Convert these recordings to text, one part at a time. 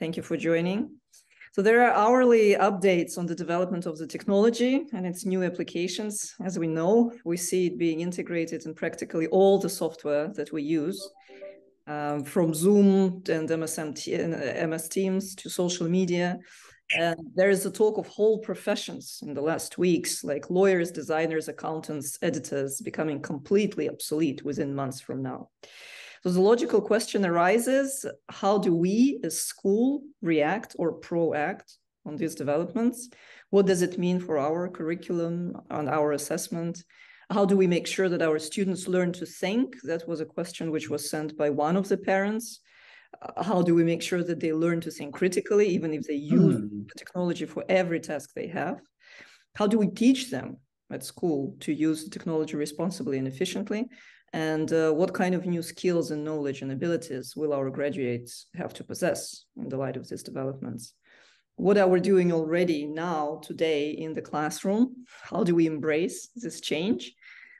Thank you for joining. So there are hourly updates on the development of the technology and its new applications. As we know, we see it being integrated in practically all the software that we use, from Zoom and MS Teams to social media. And there is a talk of whole professions in the last weeks, like lawyers, designers, accountants, editors, becoming completely obsolete within months from now. So the logical question arises, how do we as school react or proact on these developments? What does it mean for our curriculum and our assessment? How do we make sure that our students learn to think? That was a question which was sent by one of the parents. How do we make sure that they learn to think critically, even if they use the technology for every task they have? How do we teach them at school to use the technology responsibly and efficiently? And what kind of new skills and knowledge and abilities will our graduates have to possess in the light of these developments? What are we doing already now, today, in the classroom? How do we embrace this change?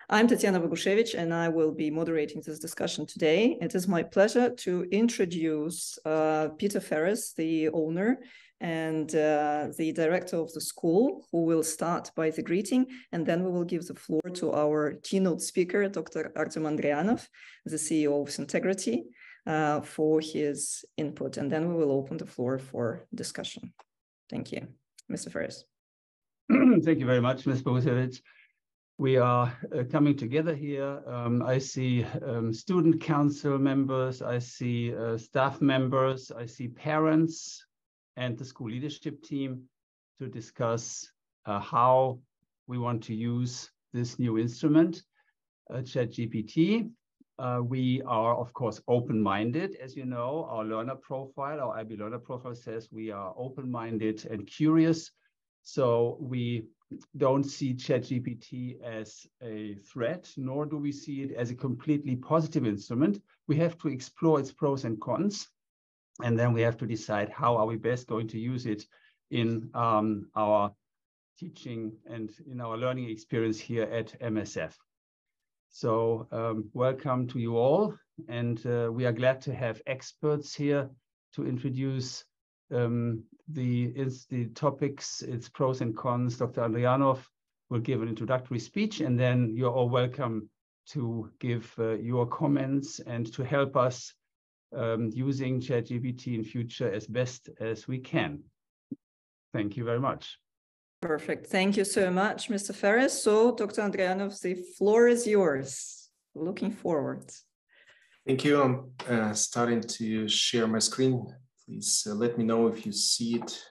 I'm Tatiana Bogushevich, and I will be moderating this discussion today. It is my pleasure to introduce Peter Ferris, the owner and the director of the school, who will start by the greeting, and then we will give the floor to our keynote speaker, Dr. Artem Andrianov, the CEO of Syntegrity, for his input, and then we will open the floor for discussion. Thank you. Mr. Ferris. Thank you very much, Ms. Bogushevich. We are coming together here. I see student council members, I see staff members, I see parents and the school leadership team to discuss how we want to use this new instrument, ChatGPT. We are, of course, open-minded. As you know, our learner profile, our IB learner profile says we are open-minded and curious. So we don't see ChatGPT as a threat, nor do we see it as a completely positive instrument. We have to explore its pros and cons, and then we have to decide how are we best going to use it in our teaching and in our learning experience here at MSF. So welcome to you all, and we are glad to have experts here to introduce the topics, its pros and cons. Dr. Andrianov will give an introductory speech, and then you're all welcome to give your comments and to help us using ChatGPT in future as best as we can. Thank you very much. Perfect. Thank you so much, Mr. Ferris. So, Dr. Andrianov, the floor is yours. Looking forward. Thank you. I'm starting to share my screen. Please let me know if you see it.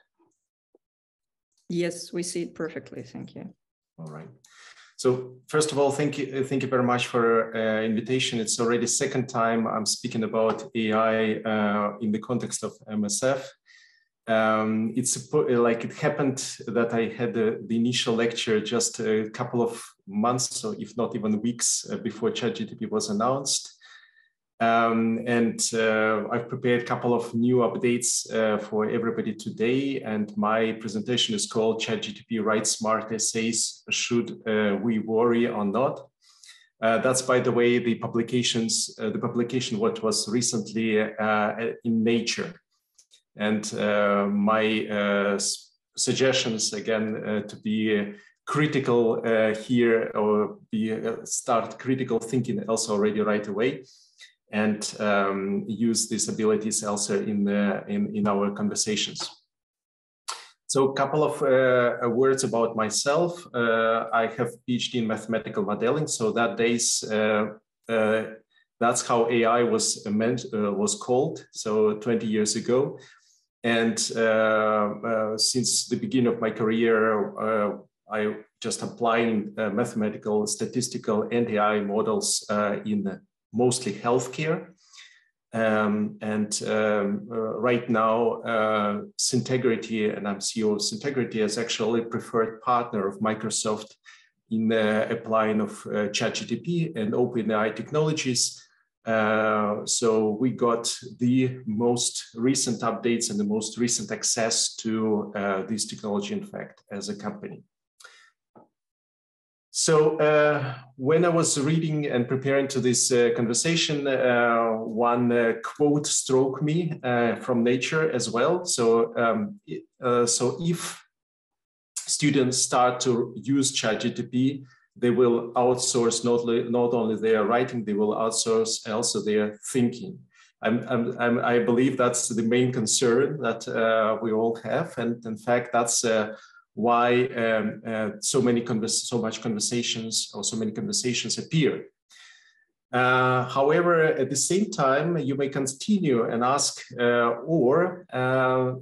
Yes, we see it perfectly. Thank you. All right. So first of all, thank you very much for invitation. It's already second time I'm speaking about AI in the context of MSF. It's like it happened that I had the initial lecture just a couple of months, so if not even weeks before ChatGPT was announced. I've prepared a couple of new updates for everybody today, and my presentation is called ChatGPT Writes Smart Essays, Should We Worry or Not? That's, by the way, the publication what was recently in Nature. And my suggestions, again, to be critical here, or start critical thinking also already right away, and use these abilities also in our conversations. So a couple of words about myself. I have PhD in mathematical modeling, so that days that's how AI was called, so 20 years ago. And since the beginning of my career, I just applying mathematical, statistical, and AI models in mostly healthcare. Right now, Syntegrity, and I'm CEO of Syntegrity, is actually a preferred partner of Microsoft in applying of ChatGPT and OpenAI technologies. So we got the most recent updates and the most recent access to this technology, in fact, as a company. So when I was reading and preparing to this conversation, one quote struck me from nature as well. So, so if students start to use ChatGPT, they will outsource not only their writing, they will outsource also their thinking. I believe that's the main concern that we all have, and in fact, that's why so many conversations appear. However, at the same time, you may continue and ask, or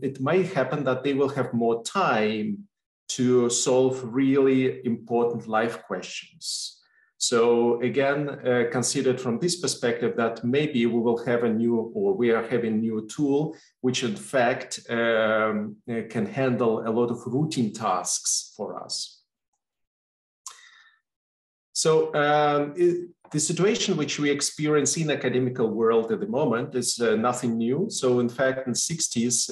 it might happen that they will have more time to solve really important life questions. So again, considered from this perspective that maybe we will have we are having a new tool, which in fact can handle a lot of routine tasks for us. So the situation which we experience in the academical world at the moment is nothing new. So in fact, in the 60s,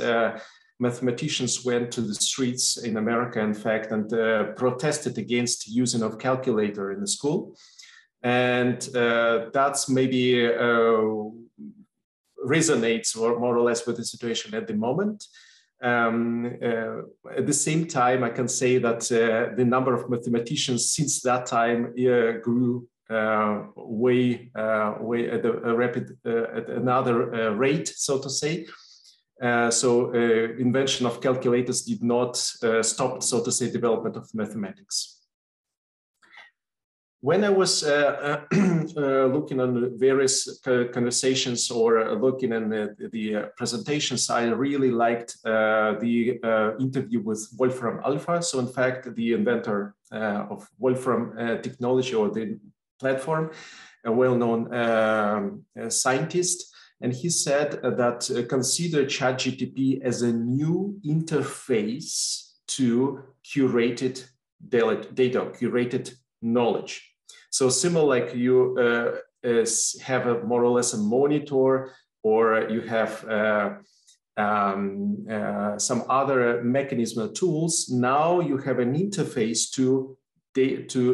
mathematicians went to the streets in America, in fact, and protested against using of calculator in the school. And that's maybe resonates more or less with the situation at the moment. At the same time, I can say that the number of mathematicians since that time grew way at another rate, so to say. So invention of calculators did not stop, so to say, development of mathematics. When I was looking on various conversations or looking at the presentations, I really liked the interview with Wolfram Alpha. So in fact, the inventor of Wolfram technology or the platform, a well-known scientist. And he said that consider ChatGPT as a new interface to curated data, curated knowledge. So similar like you have a more or less a monitor, or you have some other mechanism or tools. Now you have an interface to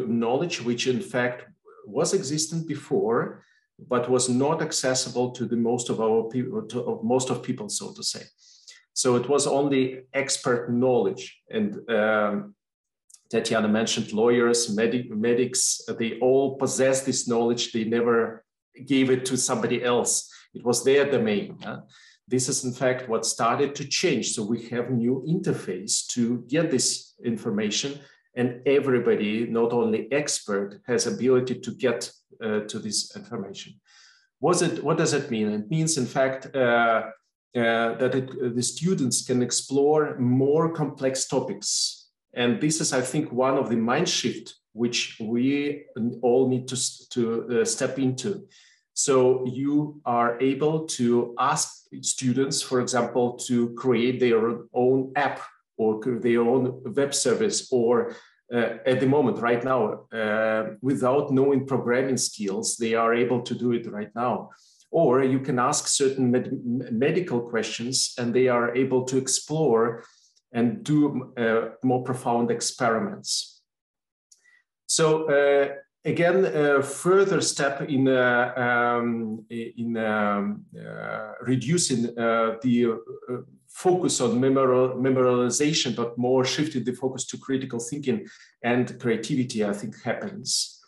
knowledge, which in fact was existent before, but was not accessible to the most of our people, most of people, so to say. So it was only expert knowledge. And Tatiana mentioned lawyers, medics, they all possess this knowledge. They never gave it to somebody else. It was their domain. This is in fact what started to change. So we have new interface to get this information, and everybody, not only expert, has ability to get to this information. What does it mean? It means, in fact, that the students can explore more complex topics. And this is, I think, one of the mind shift which we all need to step into. So you are able to ask students, for example, to create their own app or their own web service, or at the moment, right now, without knowing programming skills, they are able to do it right now. Or you can ask certain medical questions, and they are able to explore and do more profound experiments. So again, further step in reducing the focus on memorization, but more shifted the focus to critical thinking and creativity, I think, happens.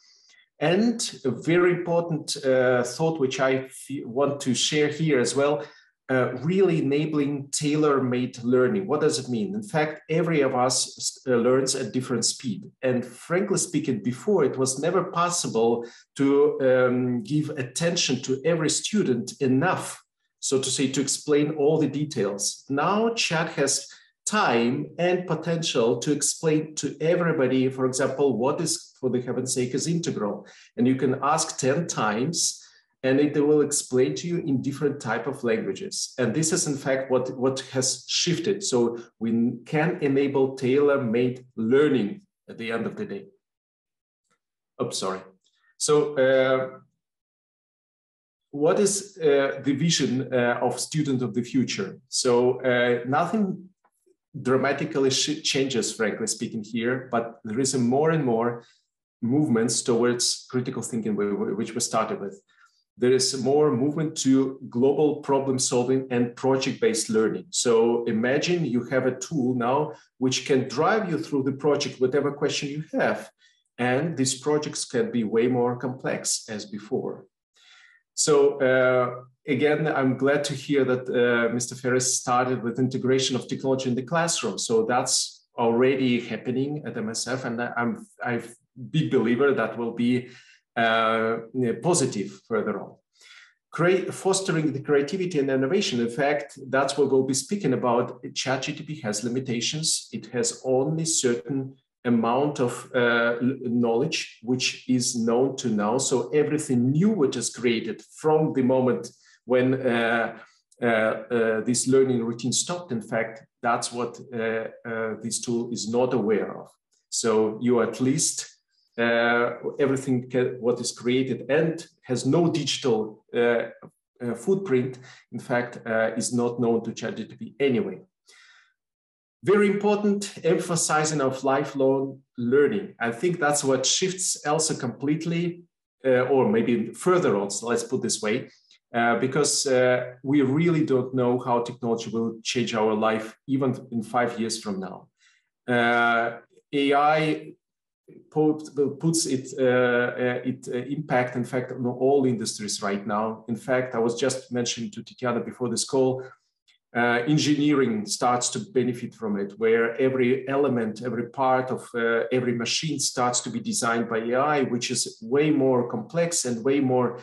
And a very important thought, which I want to share here as well, really enabling tailor-made learning. What does it mean? In fact, every of us learns at different speed. And frankly speaking, before it was never possible to give attention to every student enough, so to say, to explain all the details. Now chat has time and potential to explain to everybody, for example, what is, for the heaven's sake, is integral. And you can ask 10 times, and it will explain to you in different type of languages. And this is, in fact, what has shifted. So we can enable tailor-made learning at the end of the day. Oh, sorry. So what is the vision of student of the future? So nothing dramatically changes, frankly speaking, here, but there is a more and more movements towards critical thinking, which we started with. There is more movement to global problem solving and project-based learning. So imagine you have a tool now which can drive you through the project, whatever question you have. And these projects can be way more complex as before. So again, I'm glad to hear that Mr. Ferris started with integration of technology in the classroom. So that's already happening at MSF, and I'm a big believer that will be positive further on. Fostering the creativity and innovation. In fact, that's what we'll be speaking about. ChatGPT has limitations. It has only certain amount of knowledge which is known to now. So everything new which is created from the moment when this learning routine stopped, in fact, that's what this tool is not aware of. So you at least everything what is created and has no digital footprint, in fact, is not known to ChatGPT anyway. Very important, emphasizing of lifelong learning. I think that's what shifts also completely, or maybe further on, so let's put this way, because we really don't know how technology will change our life even in 5 years from now. AI puts its impact, in fact, on all industries right now. In fact, I was just mentioning to Tatiana before this call, engineering starts to benefit from it, where every element, every part of every machine starts to be designed by AI, which is way more complex and way more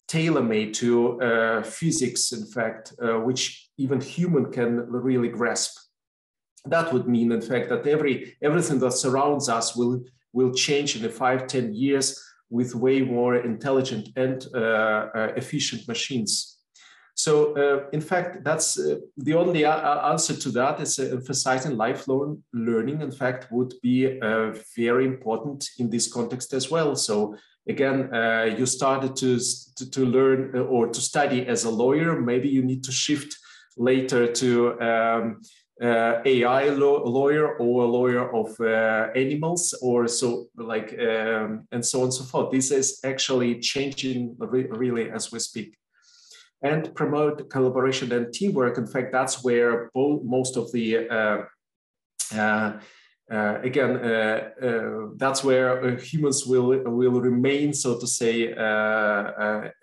tailor-made to physics, in fact, which even human can really grasp. That would mean, in fact, that everything that surrounds us will change in the 5-10 years with way more intelligent and efficient machines. So, in fact, that's the only answer to that is emphasizing lifelong learning, in fact, would be very important in this context as well. So, again, you started to learn or to study as a lawyer, maybe you need to shift later to AI lawyer or a lawyer of animals, or so like, and so on and so forth. This is actually changing really as we speak. And promote collaboration and teamwork. In fact, that's where most of the, that's where humans will remain, so to say. I'm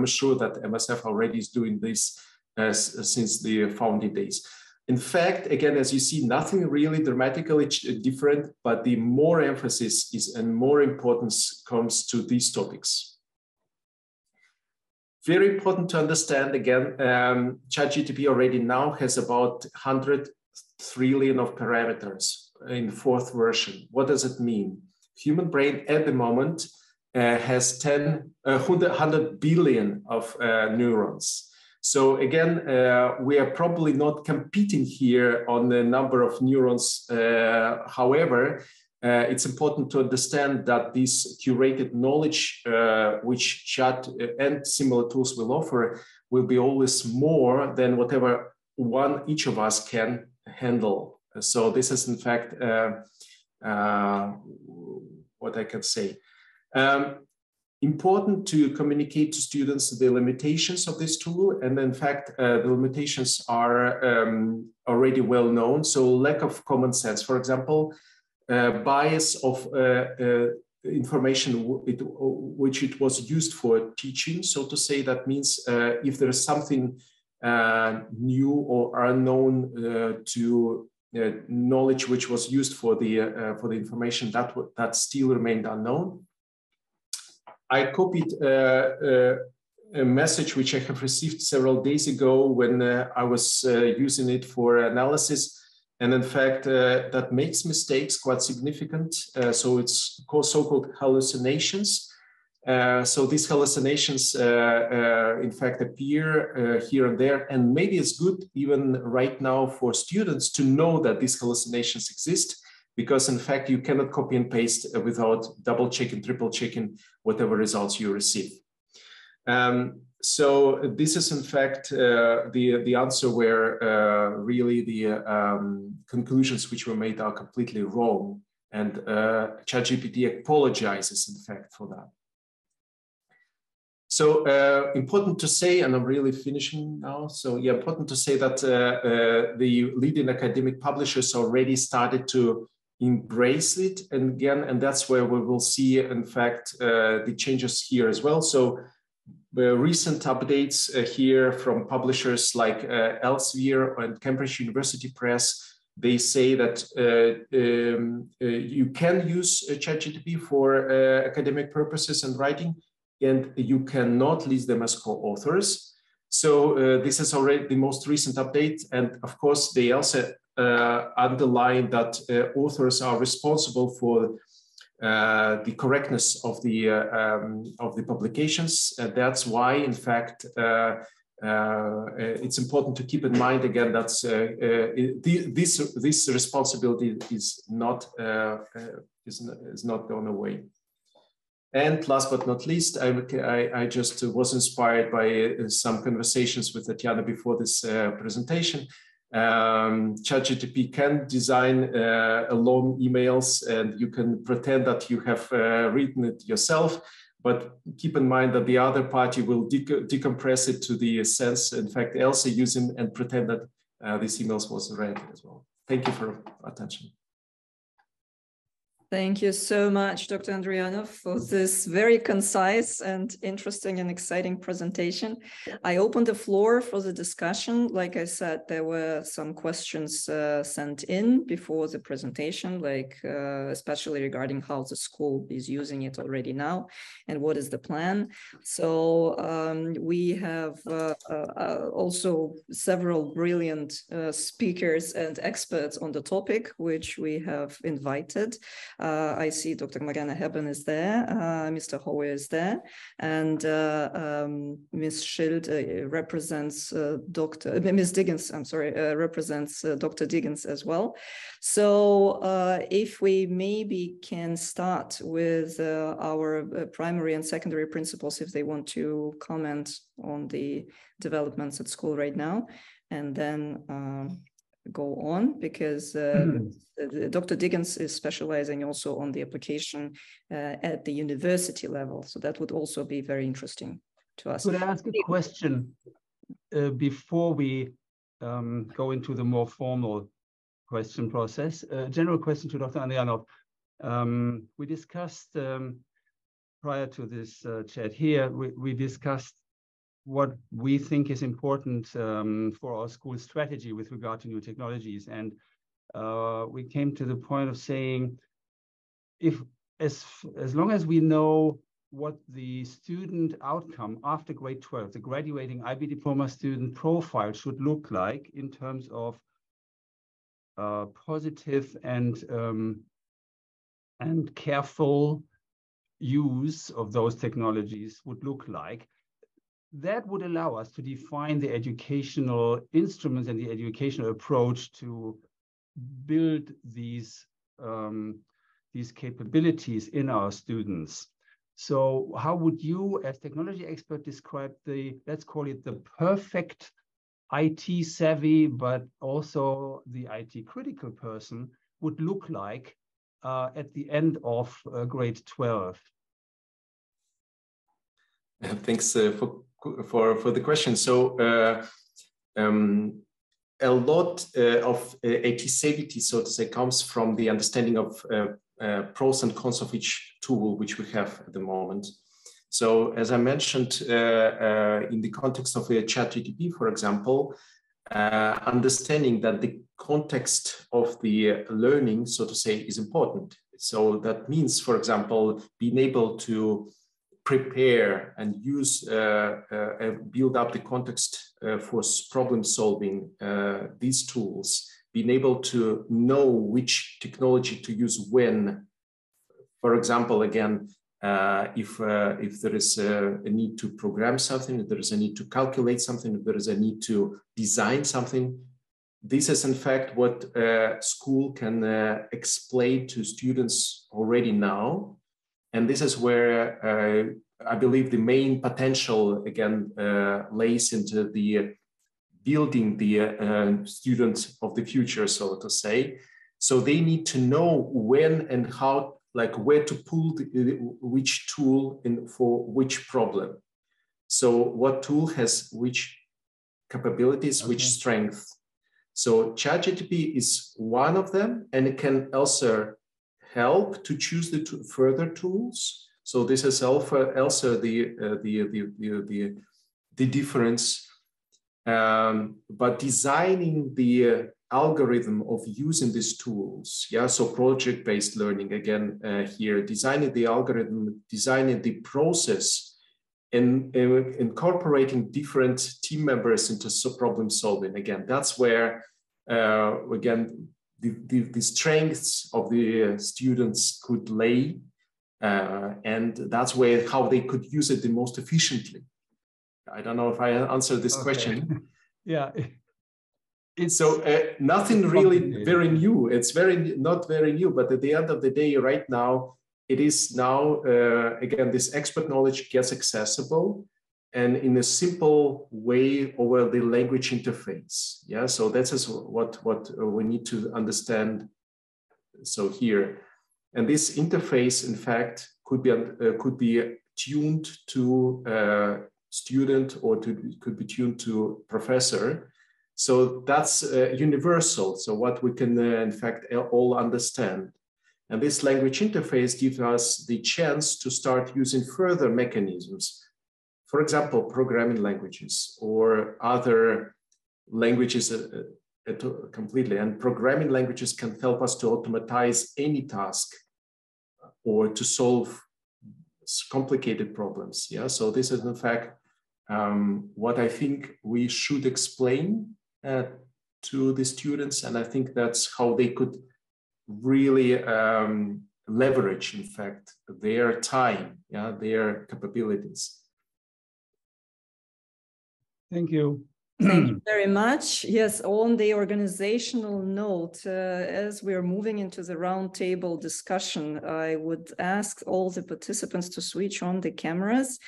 sure that MSF already is doing this since the founding days. In fact, again, as you see, nothing really dramatically different, but the more emphasis is and more importance comes to these topics. Very important to understand, again, ChatGPT already now has about 100 trillion of parameters in the 4th version. What does it mean? Human brain at the moment has 100 billion of neurons. So again, we are probably not competing here on the number of neurons. However, it's important to understand that this curated knowledge, which chat and similar tools will offer, will be always more than whatever each of us can handle. So this is, in fact, what I can say. Important to communicate to students the limitations of this tool. And in fact, the limitations are already well known. So lack of common sense, for example, bias of information which it was used for teaching, so to say. That means if there is something new or unknown to knowledge which was used for the information, that still remained unknown. I copied a message which I have received several days ago when I was using it for analysis. And in fact, that makes mistakes quite significant. So it's so-called hallucinations. So these hallucinations, in fact, appear here and there. And maybe it's good even right now for students to know that these hallucinations exist, because in fact, you cannot copy and paste without double checking, triple checking whatever results you receive. So this is in fact the answer where really the conclusions which were made are completely wrong. And ChatGPT apologizes, in fact, for that. So important to say, and I'm really finishing now. So yeah, important to say that the leading academic publishers already started to embrace it. And again, and that's where we will see, in fact, the changes here as well. So recent updates here from publishers like Elsevier and Cambridge University Press, they say that you can use ChatGPT for academic purposes and writing, and you cannot list them as co-authors. So this is already the most recent update. And of course, they also underline that authors are responsible for the correctness of the publications. That's why, in fact, it's important to keep in mind again that this responsibility is not gone away. And last but not least, I just was inspired by some conversations with Tatiana before this presentation. ChatGPT can design long emails, and you can pretend that you have written it yourself, but keep in mind that the other party will decompress it to the sense, in fact, Elsa using, and pretend that this emails was read as well. Thank you for attention. Thank you so much, Dr. Andrianov, for this very concise and interesting and exciting presentation. I open the floor for the discussion. Like I said, there were some questions sent in before the presentation, like especially regarding how the school is using it already now and what is the plan. So we have also several brilliant speakers and experts on the topic, which we have invited. I see Dr. Mariana Hebben is there, Mr. Howe is there, and Ms. Schild represents Ms. Diggins, I'm sorry, represents Dr. Diggins as well. So if we maybe can start with our primary and secondary principals, if they want to comment on the developments at school right now, and then go on, because Dr. Diggins is specializing also on the application at the university level. So that would also be very interesting to us. Could I ask a question before we go into the more formal question process? A general question to Dr. Andrianov. We discussed prior to this chat here, we discussed what we think is important for our school strategy with regard to new technologies. And we came to the point of saying, as long as we know what the student outcome after grade 12, the graduating IB diploma student profile should look like in terms of positive and careful use of those technologies would look like, that would allow us to define the educational instruments and the educational approach to build these capabilities in our students. So how would you, as technology expert, describe the, let's call it the perfect IT savvy, but also the IT critical person would look like at the end of grade 12? Thanks for the question. So a lot of IT savvy, so to say, comes from the understanding of pros and cons of each tool which we have at the moment. So as I mentioned, in the context of a ChatGPT, for example, understanding that the context of the learning, so to say, is important. So that means, for example, being able to prepare and use, build up the context for problem solving these tools, being able to know which technology to use when. For example, again, if there is a need to program something, if there is a need to calculate something, if there is a need to design something, this is in fact what school can explain to students already now. And this is where I believe the main potential, again, lays into the building the student of the future, so to say. So they need to know when and how, like where to pull which tool in for which problem. So what tool has which capabilities, which strength. So ChatGPT is one of them, and it can also help to choose the further tools. So this is also the difference. But designing the algorithm of using these tools, yeah. So project-based learning again here, designing the algorithm, designing the process, and incorporating different team members into problem solving. Again, that's where again the strengths of the students could lay, and that's where how they could use it the most efficiently. I don't know if I answered this question. Yeah. So nothing really very new. It's not very new, but at the end of the day, right now, it is now, again, this expert knowledge gets accessible and in a simple way over the language interface. Yeah, so that is what we need to understand. So here, and this interface, in fact, could be tuned to student or could be tuned to professor. So that's universal. So what we can, in fact, all understand. And this language interface gives us the chance to start using further mechanisms. For example, programming languages or other languages completely. And programming languages can help us to automatize any task or to solve complicated problems. Yeah, so this is in fact what I think we should explain to the students, and I think that's how they could really leverage, in fact, their time, yeah, their capabilities. Thank you. Thank you very much. Yes, on the organizational note, as we are moving into the roundtable discussion, I would ask all the participants to switch on the cameras.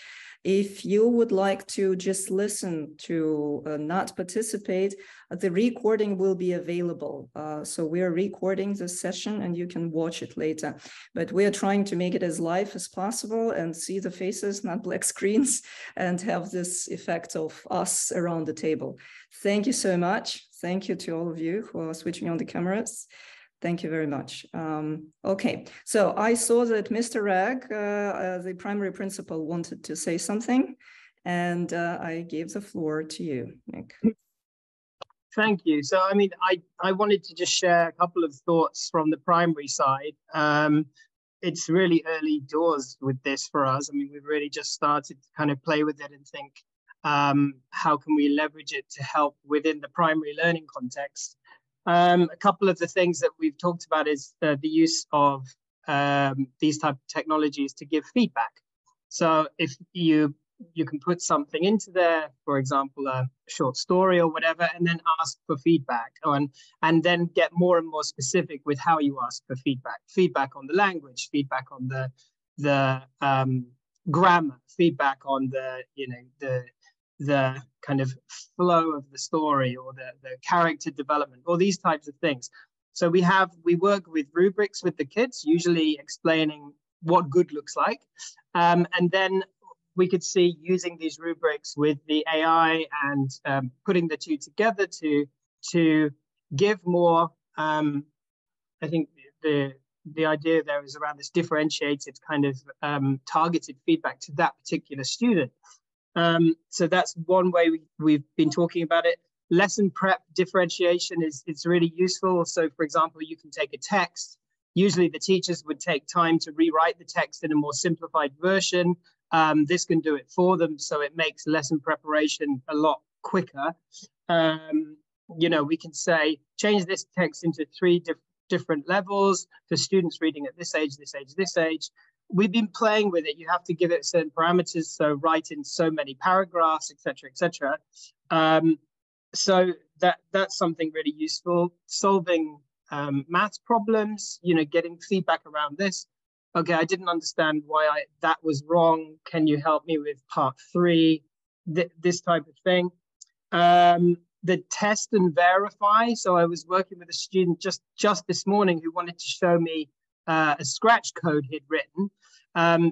If you would like to just listen to not participate, the recording will be available. So we are recording this session and you can watch it later. But we are trying to make it as live as possible and see the faces, not black screens, and have this effect of us around the table. Thank you so much. Thank you to all of you who are switching on the cameras. Thank you very much. Okay, so I saw that Mr. Rag, the primary principal, wanted to say something, and I gave the floor to you, Nick. Thank you. So, I mean, I wanted to just share a couple of thoughts from the primary side. It's really early doors with this for us. I mean, we've really just started to kind of play with it and think, how can we leverage it to help within the primary learning context? A couple of the things that we've talked about is the use of these type of technologies to give feedback. So if you can put something into there, for example, a short story or whatever, and then ask for feedback, and then get more and more specific with how you ask for feedback. Feedback on the language, feedback on the grammar, feedback on the kind of flow of the story or the character development, or these types of things. So we work with rubrics with the kids, usually explaining what good looks like. And then we could see using these rubrics with the AI and putting the two together to give more, I think the idea there is around this differentiated kind of targeted feedback to that particular student. So that's one way we've been talking about it. Lesson prep differentiation is really useful. So, for example, you can take a text. Usually the teachers would take time to rewrite the text in a more simplified version. This can do it for them, so it makes lesson preparation a lot quicker. We can say, change this text into 3 different levels for students reading at this age, this age, this age. We've been playing with it. You have to give it certain parameters, so write in so many paragraphs, etc., etc. So that's something really useful. Solving maths problems, getting feedback around this. Okay, I didn't understand why that was wrong. Can you help me with part 3? This type of thing. the test and verify. So I was working with a student just this morning who wanted to show me a scratch code he'd written.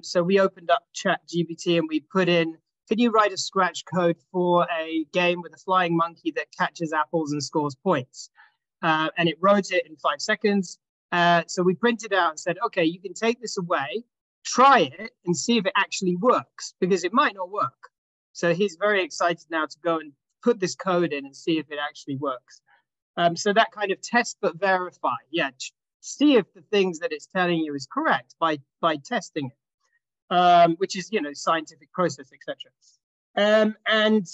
So we opened up ChatGPT and we put in, can you write a scratch code for a game with a flying monkey that catches apples and scores points? And it wrote it in 5 seconds. So we printed out and said, okay, you can take this away, try it and see if it actually works, because it might not work. So he's very excited now to go and put this code in and see if it actually works. So that kind of test but verify. Yeah, see if the things that it's telling you is correct by testing it, which is, you know, scientific process, etc. And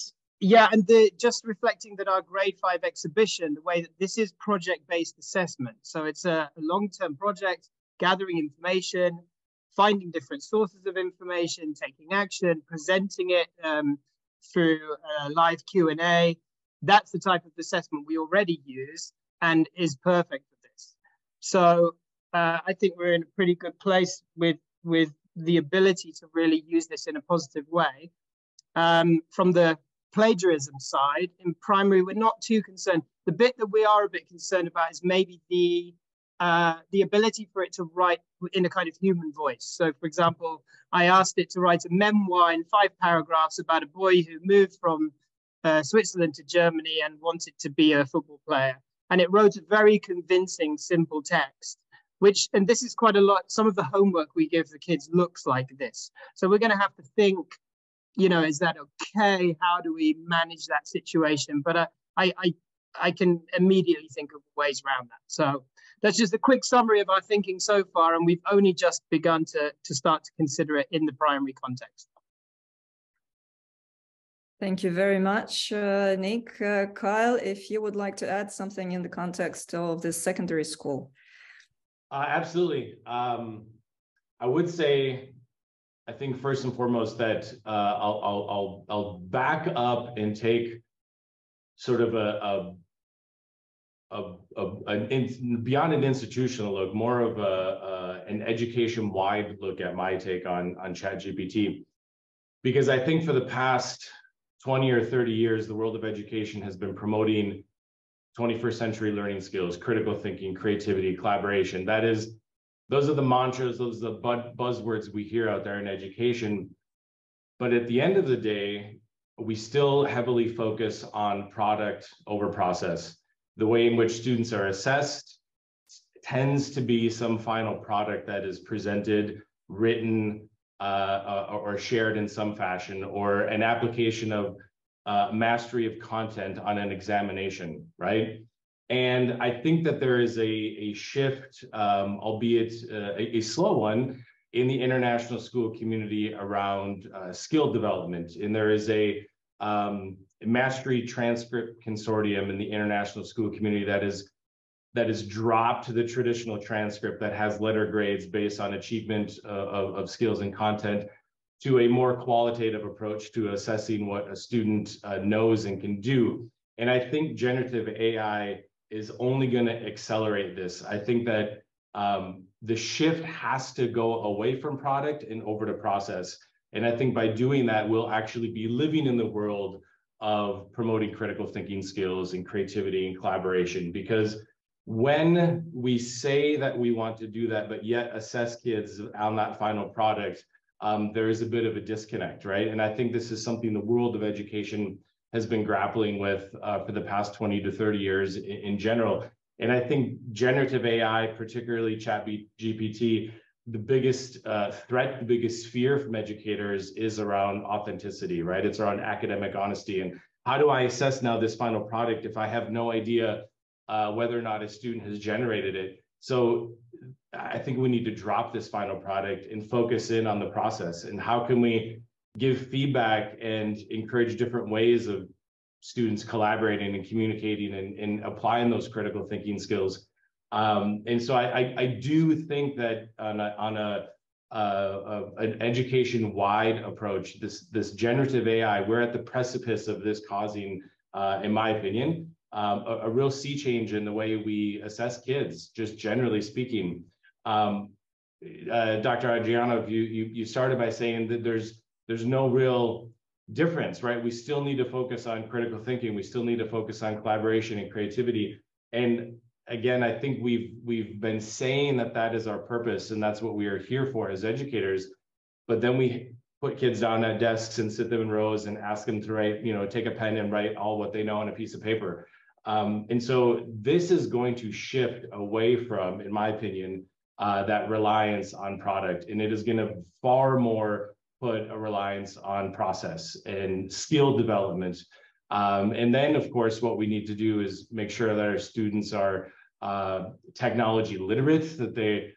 yeah, and just reflecting that our grade 5 exhibition, the way that this is project-based assessment. So it's a long-term project, gathering information, finding different sources of information, taking action, presenting it through a live Q&A. That's the type of assessment we already use and is perfect for this. So I think we're in a pretty good place with the ability to really use this in a positive way. From the plagiarism side, in primary, we're not too concerned. The bit that we are a bit concerned about is maybe the ability for it to write in a kind of human voice. So, for example, I asked it to write a memoir in 5 paragraphs about a boy who moved from Switzerland to Germany and wanted to be a football player. And it wrote a very convincing, simple text, which, and this is quite a lot, some of the homework we give the kids looks like this. So we're going to have to think, you know, is that okay? How do we manage that situation? But I can immediately think of ways around that. So that's just a quick summary of our thinking so far, and we've only just begun to start to consider it in the primary context. Thank you very much, Nick. Kyle, if you would like to add something in the context of the secondary school. Absolutely. I would say, I think first and foremost that I'll back up and take sort of beyond an institutional look, more of an education-wide look at my take on ChatGPT, because I think for the past 20 or 30 years, the world of education has been promoting 21st century learning skills, critical thinking, creativity, collaboration. Those are the mantras, those are the buzzwords we hear out there in education. But at the end of the day, we still heavily focus on product over process. The way in which students are assessed tends to be some final product that is presented, written, or shared in some fashion, or an application of mastery of content on an examination, right? And I think that there is a shift, albeit a slow one, in the international school community around skill development. And there is a mastery transcript consortium in the international school community that is dropped the traditional transcript that has letter grades based on achievement of skills and content to a more qualitative approach to assessing what a student knows and can do. And I think generative AI is only going to accelerate this. I think that the shift has to go away from product and over to process. And I think by doing that, we'll actually be living in the world of promoting critical thinking skills and creativity and collaboration. Because when we say that we want to do that, but yet assess kids on that final product, there is a bit of a disconnect, right? And I think this is something the world of education has been grappling with for the past 20 to 30 years in general. And I think generative AI, particularly ChatGPT, the biggest threat, the biggest fear from educators is around authenticity, right? It's around academic honesty. And how do I assess now this final product if I have no idea whether or not a student has generated it? So I think we need to drop this final product and focus in on the process. And how can we give feedback and encourage different ways of students collaborating and communicating and applying those critical thinking skills. And so I do think that on an education-wide approach, this generative AI, we're at the precipice of this causing, in my opinion, a real sea change in the way we assess kids, just generally speaking. Dr. Adriano, you started by saying that there's no real difference, right? We still need to focus on critical thinking. We still need to focus on collaboration and creativity. And again, I think we've been saying that that is our purpose and that's what we are here for as educators. But then we put kids down at desks and sit them in rows and ask them to write, take a pen and write all what they know on a piece of paper. And so this is going to shift away from, in my opinion, that reliance on product. And it is going to far more put a reliance on process and skill development. And then, of course, what we need to do is make sure that our students are technology literate, that they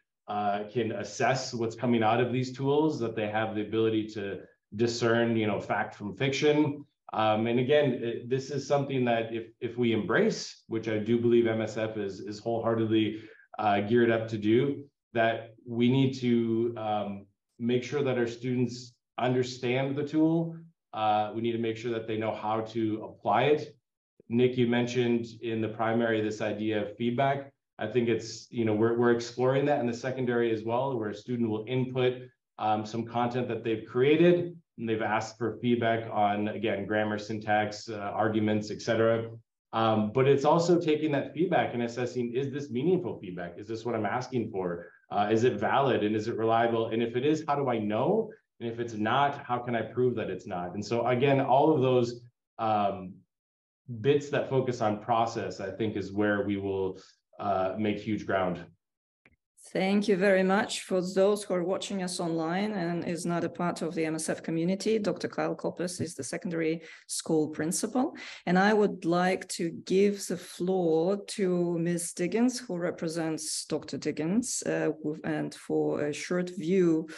can assess what's coming out of these tools, that they have the ability to discern, fact from fiction. And again, this is something that if we embrace, which I do believe MSF is wholeheartedly geared up to do, that we need to make sure that our students understand the tool. We need to make sure that they know how to apply it. Nick, you mentioned in the primary this idea of feedback. I think it's, we're exploring that in the secondary as well, where a student will input some content that they've created, and they've asked for feedback on, again, grammar, syntax, arguments, etc. But it's also taking that feedback and assessing, is this meaningful feedback? Is this what I'm asking for? Is it valid and is it reliable? And if it is, how do I know? And if it's not, how can I prove that it's not? And so again, all of those bits that focus on process, I think, is where we will make huge ground. Thank you very much. For those who are watching us online and is not a part of the MSF community, Dr. Kyle Koppes is the secondary school principal. And I would like to give the floor to Ms. Diggins, who represents Dr. Diggins, and for a short view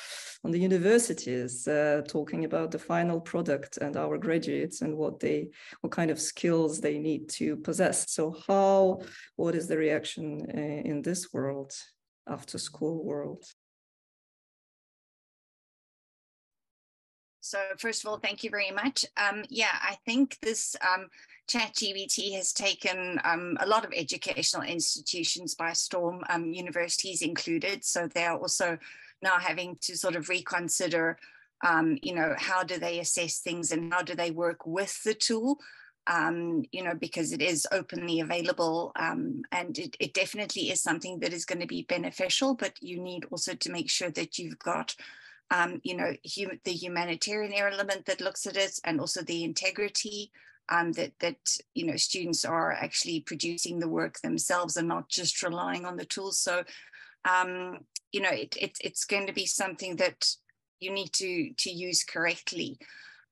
on the universities, talking about the final product and our graduates and what kind of skills they need to possess. So what is the reaction in this world? After school world. So first of all, thank you very much. I think this ChatGPT has taken a lot of educational institutions by storm, universities included. So they're also now having to sort of reconsider, how do they assess things and how do they work with the tool? Because it is openly available, and it definitely is something that is going to be beneficial, but you need also to make sure that you've got, the humanitarian element that looks at it, and also the integrity, that students are actually producing the work themselves and not just relying on the tools. So, it's going to be something that you need to use correctly.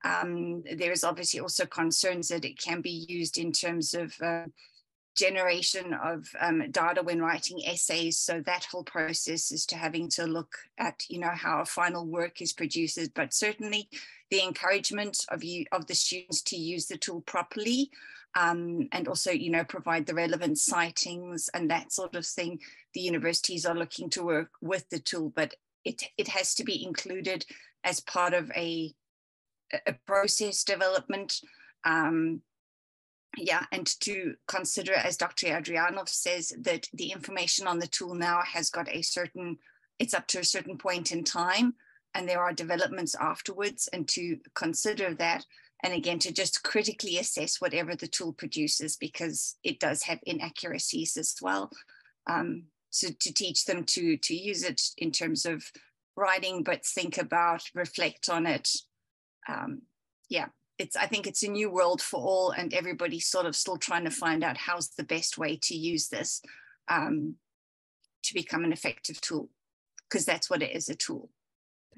There's obviously also concerns that it can be used in terms of generation of data when writing essays. So that whole process is to having to look at, how a final work is produced, but certainly the encouragement of the students to use the tool properly, and also, provide the relevant citings and that sort of thing. The universities are looking to work with the tool, but it has to be included as part of a process development, and to consider, as Dr. Adrianov says, that the information on the tool now has got it's up to a certain point in time, and there are developments afterwards, and to consider that, and again, to just critically assess whatever the tool produces, because it does have inaccuracies as well. So to teach them to use it in terms of writing, but think about, reflect on it. I think it's a new world for all, and everybody's sort of still trying to find out how's the best way to use this to become an effective tool, because that's what it is, a tool.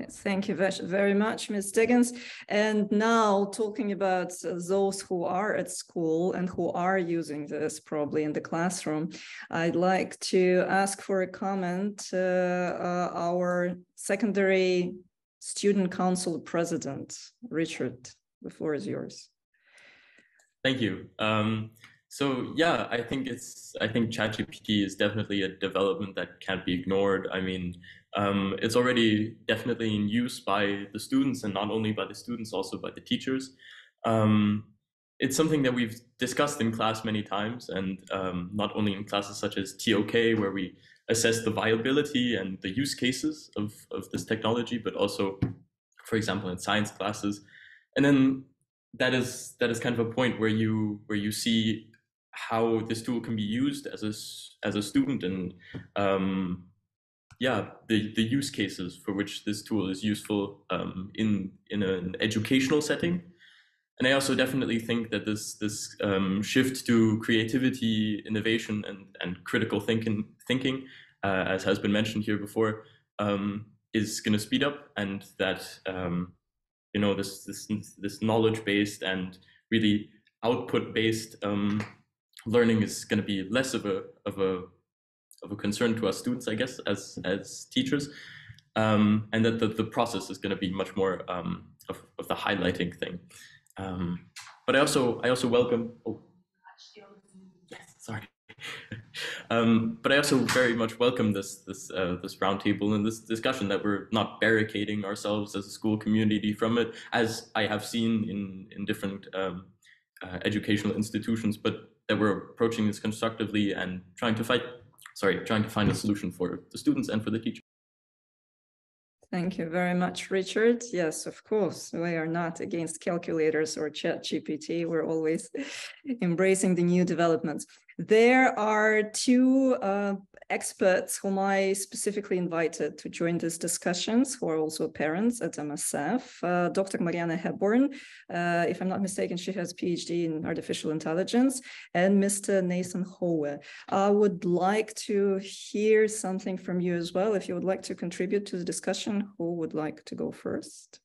Thank you very much, Ms. Diggins. And now talking about those who are at school and who are using this probably in the classroom, I'd like to ask for a comment, our secondary Student Council President, Richard, the floor is yours. Thank you. I think ChatGPT is definitely a development that can't be ignored. I mean, it's already definitely in use by the students, and not only by the students, also by the teachers. It's something that we've discussed in class many times, and not only in classes such as TOK, where we assess the viability and the use cases of this technology, but also, for example, in science classes. And then that is kind of a point where you see how this tool can be used as a student, and yeah, the use cases for which this tool is useful in an educational setting. And I also definitely think that this shift to creativity, innovation, and critical thinking, as has been mentioned here before, is going to speed up, and that you know, this knowledge-based and really output-based learning is going to be less of a concern to us students, I guess, as teachers, and that the process is going to be much more of the highlighting thing. But I also welcome. Oh, yes, sorry. But I also very much welcome this roundtable and this discussion, that we're not barricading ourselves as a school community from it, as I have seen in different educational institutions, but that we're approaching this constructively and trying to find a solution for the students and for the teachers. Thank you very much, Richard. Yes, of course, we are not against calculators or ChatGPT. We're always embracing the new developments. There are two experts whom I specifically invited to join these discussions, who are also parents at MSF. Dr. Marianne Hepburn, if I'm not mistaken, she has a PhD in artificial intelligence, and Mr. Nathan Howe. I would like to hear something from you as well. If you would like to contribute to the discussion, who would like to go first?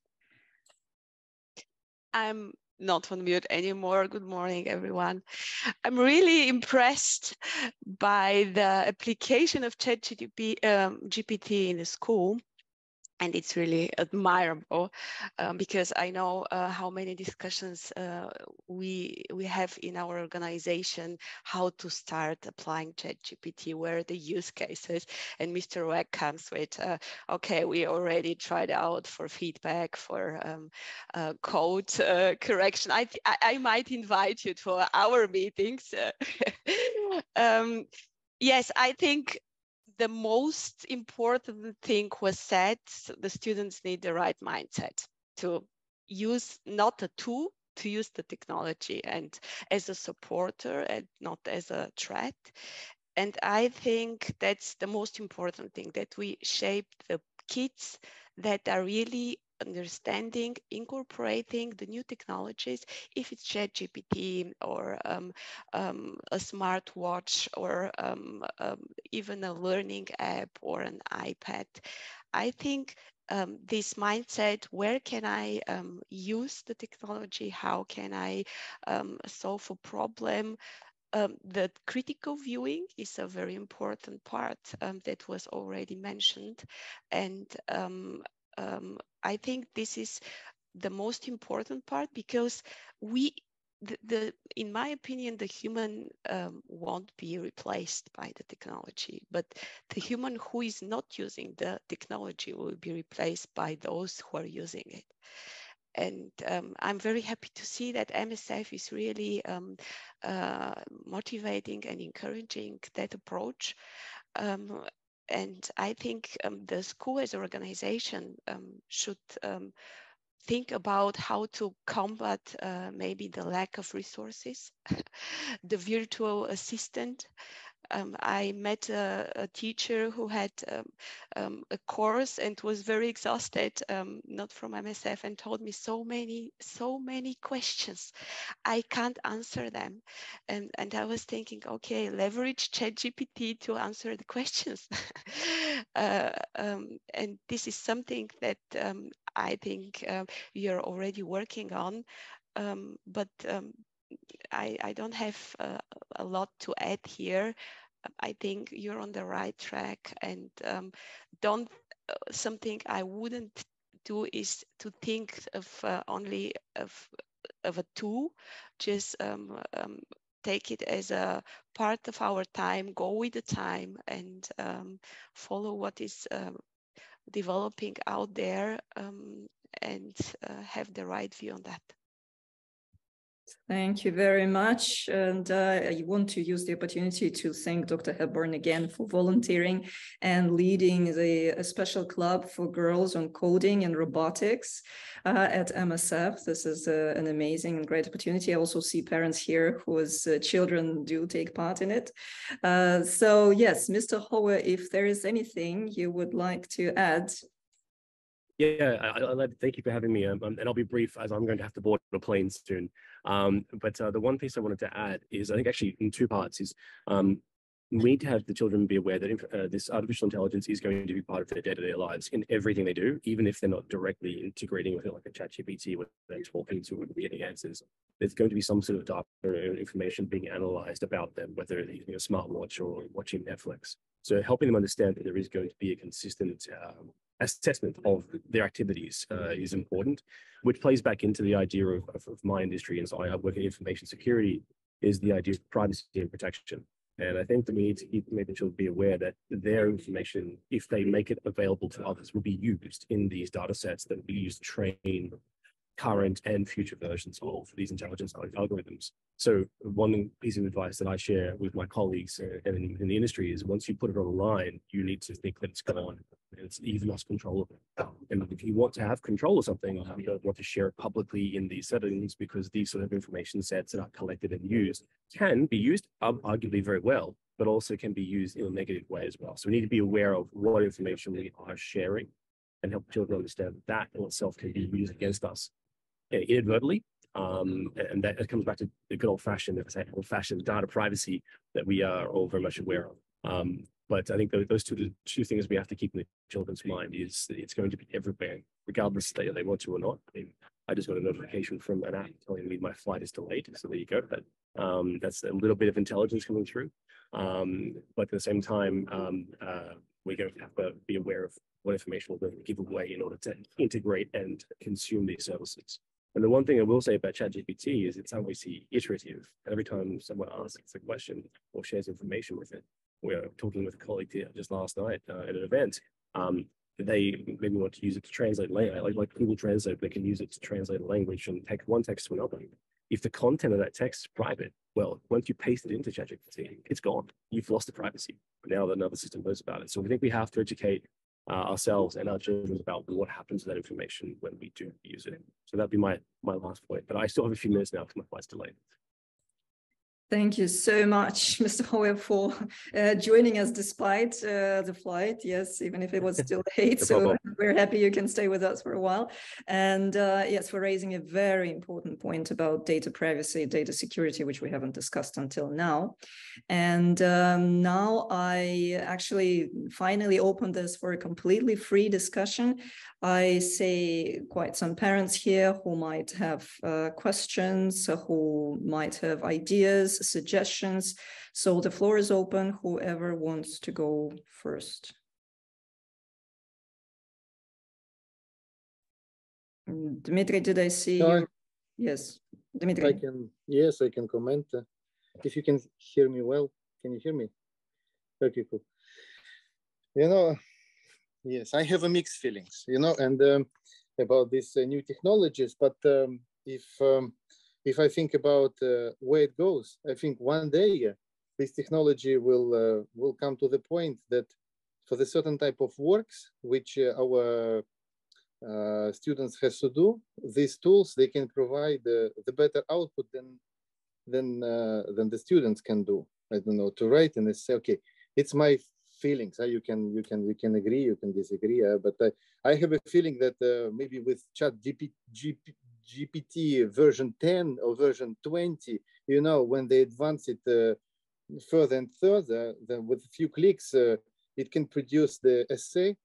I'm not on mute anymore. Good morning, everyone. I'm really impressed by the application of GPT in the school. And it's really admirable because I know how many discussions we have in our organization, how to start applying ChatGPT, where are the use cases. And Mr. Weck comes with, okay, we already tried out for feedback, for code correction. I might invite you to our meetings. Yes, I think the most important thing was said. The students need the right mindset to use not a tool, to use the technology and as a supporter and not as a threat. And I think that's the most important thing, that we shape the kids that are really understanding, incorporating the new technologies, if it's ChatGPT or a smartwatch or even a learning app or an iPad. I think this mindset, where can I use the technology? How can I solve a problem? The critical viewing is a very important part that was already mentioned. And I think this is the most important part, because in my opinion, the human won't be replaced by the technology, but the human who is not using the technology will be replaced by those who are using it. And I'm very happy to see that MSF is really motivating and encouraging that approach. And I think the school as an organization should think about how to combat maybe the lack of resources, the virtual assistant. I met a teacher who had a course and was very exhausted, not from MSF, and told me so many questions. I can't answer them. And I was thinking, okay, leverage ChatGPT to answer the questions. And this is something that I think you're already working on, but I don't have a lot to add here. I think you're on the right track, and something I wouldn't do is to think of only of a tool. Just take it as a part of our time, go with the time, and follow what is developing out there, and have the right view on that. Thank you very much. And I want to use the opportunity to thank Dr. Hepburn again for volunteering and leading a special club for girls on coding and robotics at MSF. This is an amazing and great opportunity. I also see parents here whose children do take part in it. So yes, Mr. Howe, if there is anything you would like to add. Yeah, I'd like to thank you for having me, and I'll be brief as I'm going to have to board a plane soon. But the one piece I wanted to add is, I think actually in two parts, is we need to have the children be aware that this artificial intelligence is going to be part of their day-to-day lives in everything they do, even if they're not directly integrating with it like a ChatGPT where they're talking to it and getting answers. There's going to be some sort of data or information being analyzed about them, whether they're using a smartwatch or watching Netflix. So helping them understand that there is going to be a consistent assessment of their activities is important, which plays back into the idea of my industry. And so I work in information security, is the idea of privacy and protection. And I think that we need to keep making sure to be aware that their information, if they make it available to others, will be used in these data sets that will be used to train current and future versions of these intelligence algorithms. So one piece of advice that I share with my colleagues in the industry is, once you put it online, you need to think that it's gone. You've lost control of it. And if you want to have control of something, you don't want to share it publicly in these settings, because these sort of information sets that are collected and used can be used arguably very well, but also can be used in a negative way as well. So we need to be aware of what information we are sharing and help children understand that in itself can be used against us inadvertently. And that comes back to the good old-fashioned data privacy that we are all very much aware of. But I think those two things we have to keep in the children's mind is it's going to be everywhere, regardless if they want to or not. I mean, I just got a notification from an app telling me my flight is delayed. So there you go. But that's a little bit of intelligence coming through. But at the same time, we're going to have to be aware of what information we're going to give away in order to integrate and consume these services. And the one thing I will say about ChatGPT is it's obviously iterative. Every time someone asks a question or shares information with it, we were talking with a colleague here just last night at an event. They maybe want to use it to translate language, like Google Translate. They can use it to translate a language from one text to another. If the content of that text is private, well, once you paste it into ChatGPT, it's gone. You've lost the privacy. But now another system knows about it. So we think we have to educate ourselves and our children about what happens to that information when we do use it. So that'd be my last point. But I still have a few minutes now because my flight's delayed. Thank you so much, Mr. Howe, for joining us despite the flight. Yes, even if it was still late. So we're happy you can stay with us for a while. And yes, for raising a very important point about data privacy, data security, which we haven't discussed until now. And now I actually finally open this for a completely free discussion. I see quite some parents here who might have questions, who might have ideas, suggestions. So the floor is open, whoever wants to go first. Dmitry, did I see you? Yes, Dmitry. Yes, I can comment. If you can hear me well, can you hear me? Okay, cool. You know, yes, I have a mixed feelings, you know, and about these new technologies. But if I think about where it goes, I think one day this technology will come to the point that for the certain type of works which our students has to do, these tools, they can provide the better output than the students can do. I don't know, to write and say, okay, it's my feelings. You can agree, you can disagree, but I have a feeling that maybe with GPT version 10 or version 20, you know, when they advance it further and further, then with a few clicks, it can produce the essay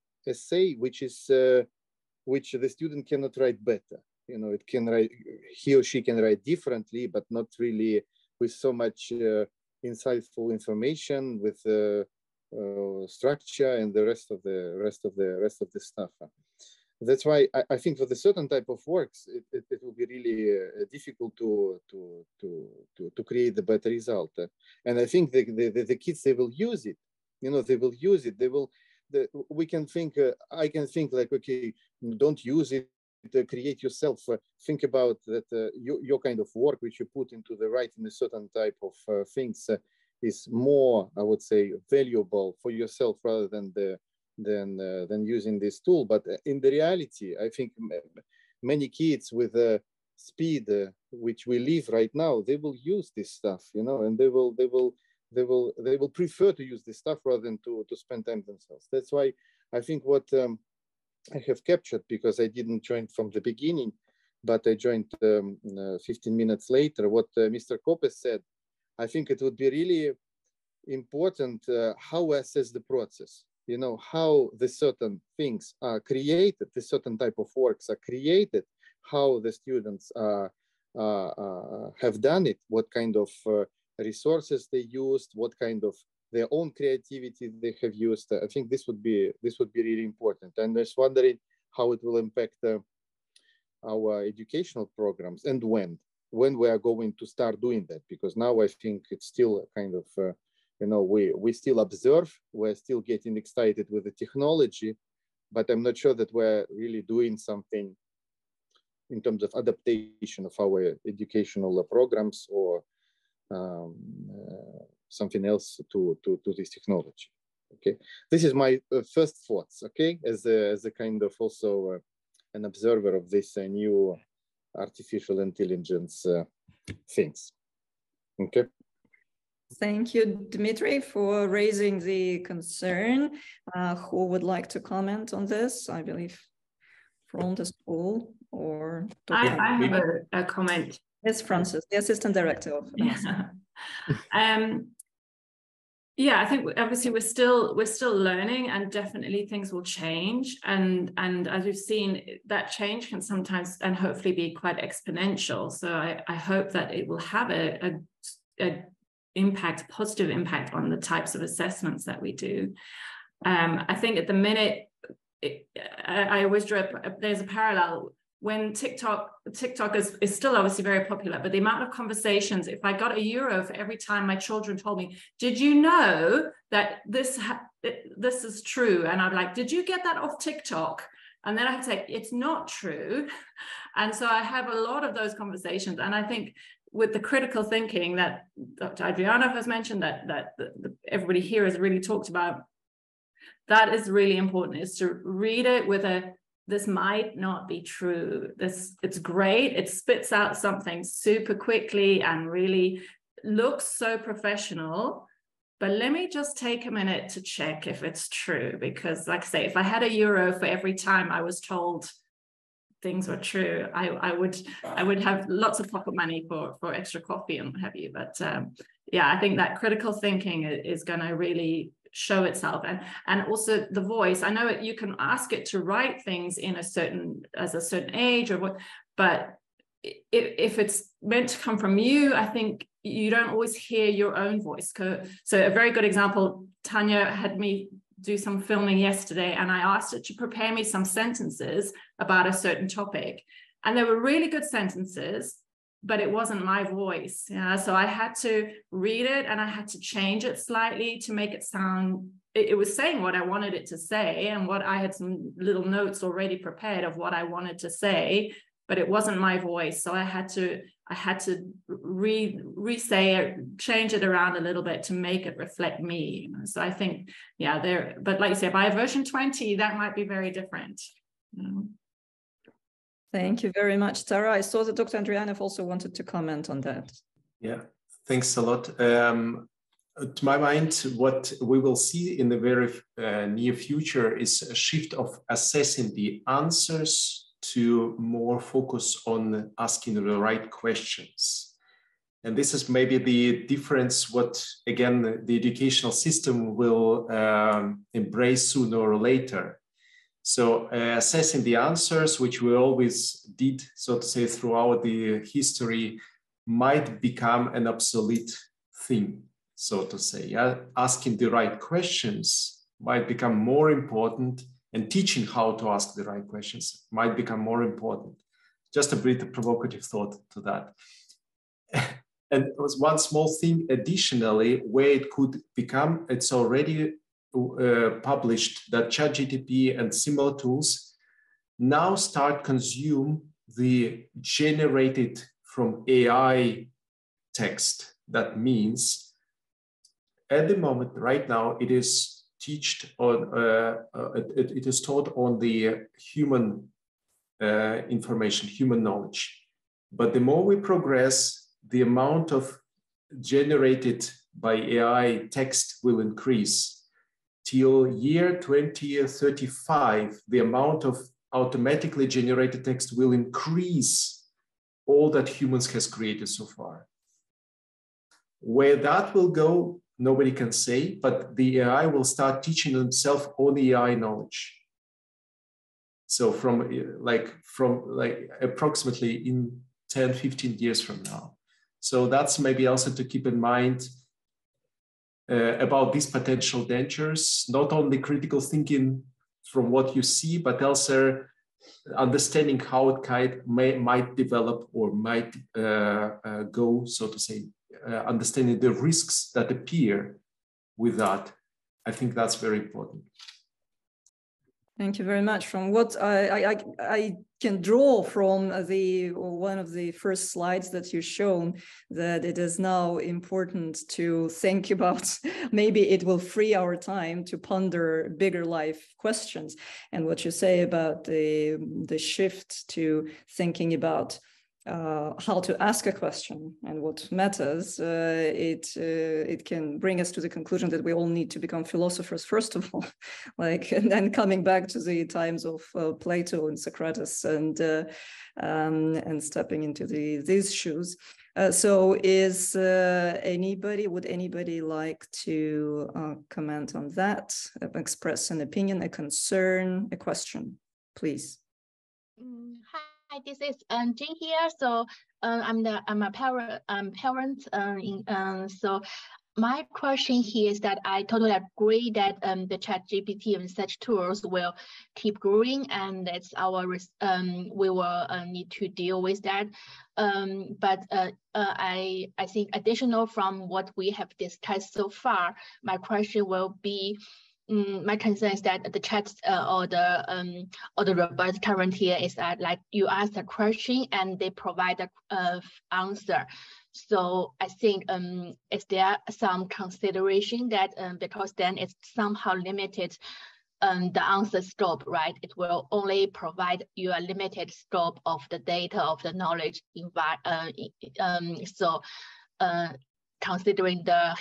which the student cannot write better. You know, it can write, he or she can write differently, but not really with so much insightful information, with structure and the rest of the stuff. That's why I think for the certain type of works, it will be really difficult to create the better result. And I think the kids, they will use it. You know, they will use it. They will. We can think. I can think like, okay, don't use it. create yourself. Think about that your kind of work which you put into the writing a certain type of things is more, I would say, valuable for yourself rather than using this tool. But in the reality, I think many kids with the speed which we live right now, they will use this stuff, you know, and they will prefer to use this stuff rather than to spend time themselves. That's why I think what I have captured, because I didn't join from the beginning, but I joined 15 minutes later, what Mr. Kopes said. I think it would be really important how we assess the process, you know, how the certain things are created, the certain type of works are created, how the students have done it, what kind of resources they used, what kind of their own creativity they have used. I think this would be really important. And I was wondering how it will impact our educational programs and when we are going to start doing that, because now I think it's still kind of, you know, we still observe, we're still getting excited with the technology, but I'm not sure that we're really doing something in terms of adaptation of our educational programs or something else to this technology. Okay, this is my first thoughts. Okay, as a kind of also an observer of this new artificial intelligence things. Okay. Thank you, Dmitry, for raising the concern. Who would like to comment on this? I believe from the school or I have a comment. Yes, Francis, the assistant director of MSF. Yeah, I think obviously we're still learning, and definitely things will change. And as we've seen, that change can sometimes and hopefully be quite exponential. So I hope that it will have a positive impact on the types of assessments that we do. I think at the minute, I always draw there's a parallel. When TikTok is still obviously very popular, but the amount of conversations, if I got €1 for every time my children told me, did you know that this is true? And I'm like, did you get that off TikTok? And then I have to say, it's not true. And so I have a lot of those conversations. And I think with the critical thinking that Dr. Adrianov has mentioned, that everybody here has really talked about, that is really important, is to read it with this might not be true. It's great. It spits out something super quickly and really looks so professional. But let me just take a minute to check if it's true. Because like I say, if I had €1 for every time I was told things were true, I would have lots of pocket money for extra coffee and what have you. But yeah, I think that critical thinking is going to really show itself, and also the voice. I know you can ask it to write things in a certain age or what, but if it's meant to come from you, I think you don't always hear your own voice. So a very good example, Tanya had me do some filming yesterday, and I asked it to prepare me some sentences about a certain topic, and they were really good sentences, but it wasn't my voice. Yeah, so I had to read it and I had to change it slightly to make it sound, it was saying what I wanted it to say, and what I had some little notes already prepared of what I wanted to say, but it wasn't my voice. So I had to re-say it, change it around a little bit to make it reflect me. So I think, yeah, but like you say, by version 20, that might be very different. You know? Thank you very much, Tara. I saw that Dr. Andrianov also wanted to comment on that. Yeah, thanks a lot. To my mind, what we will see in the very near future is a shift of assessing the answers to more focus on asking the right questions. And this is maybe the difference what, again, the educational system will embrace sooner or later. So assessing the answers, which we always did, so to say, throughout the history, might become an obsolete thing, so to say. Yeah? Asking the right questions might become more important, and teaching how to ask the right questions might become more important. Just a bit provocative thought to that. And there was one small thing additionally, where it could become, it's already published that ChatGPT and similar tools now start consume the generated from AI text. That means at the moment, right now, it is it is taught on the human information, human knowledge. But the more we progress, the amount of generated by AI text will increase. Till year 2035, the amount of automatically generated text will increase all that humans has created so far. Where that will go, nobody can say, but the AI will start teaching itself on the AI knowledge. So from approximately in 10, 15 years from now. So that's maybe also to keep in mind about these potential dangers, not only critical thinking from what you see, but also understanding how it might develop or might go, so to say, understanding the risks that appear with that. I think that's very important. Thank you very much. From what I can draw from one of the first slides that you've shown, that it is now important to think about, maybe it will free our time to ponder bigger life questions. And what you say about the shift to thinking about how to ask a question and what matters, it can bring us to the conclusion that we all need to become philosophers first of all, and then coming back to the times of Plato and Socrates and stepping into these shoes. So would anybody like to comment on that, express an opinion, a concern, a question, please? Hi, this is Jing here. So I'm a parent. So my question here is that I totally agree that the ChatGPT and such tools will keep growing, and that's we will need to deal with that. But I think additional from what we have discussed so far, my question will be, my concern is that the chats or the robots current here is that, like, you ask a question and they provide a answer. So I think is there some consideration that because then it's somehow limited the answer scope, right? It will only provide you a limited scope of the data, of the knowledge. Considering the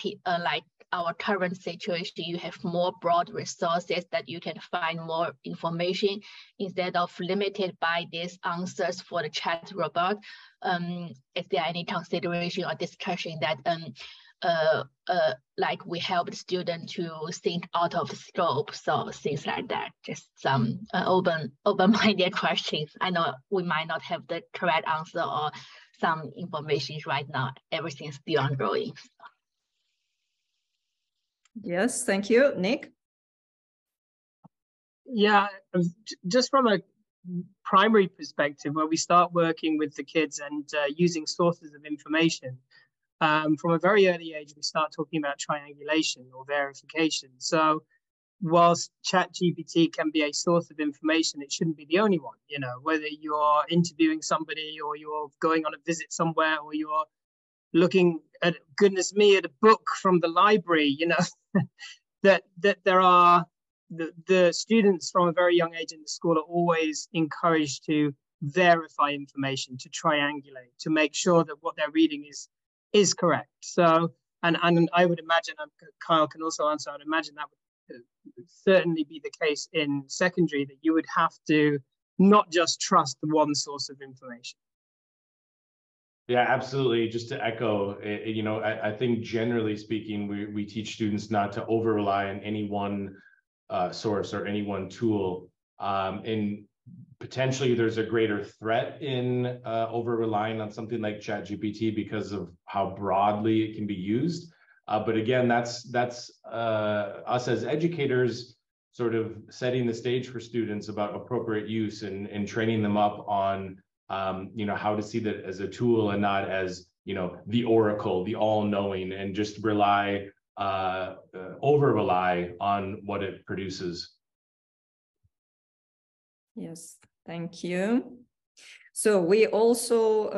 our current situation, you have more broad resources that you can find more information instead of limited by these answers for the chat robot. Is there any consideration or discussion that we help the student to think out of scope? So things like that, just some open-minded questions. I know we might not have the correct answer or some information right now. Everything's still ongoing. Yes, thank you. Nick? Yeah, just from a primary perspective, where we start working with the kids and using sources of information, from a very early age, we start talking about triangulation or verification. So whilst ChatGPT can be a source of information, it shouldn't be the only one. You know, whether you're interviewing somebody or you're going on a visit somewhere or you're looking at, goodness me, at a book from the library, you know, that there are the students from a very young age in the school are always encouraged to verify information, to triangulate, to make sure that what they're reading is correct. So, and I would imagine, Kyle can also answer, I would imagine that would certainly be the case in secondary, that you would have to not just trust the one source of information. Yeah, absolutely. Just to echo, you know, I think generally speaking, we teach students not to over rely on any one source or any one tool. And potentially there's a greater threat in over relying on something like ChatGPT because of how broadly it can be used. But again, that's us as educators sort of setting the stage for students about appropriate use and training them up on you know, how to see that as a tool and not as, you know, the oracle, the all-knowing, and just rely, over-rely on what it produces. Yes, Thank you. So we also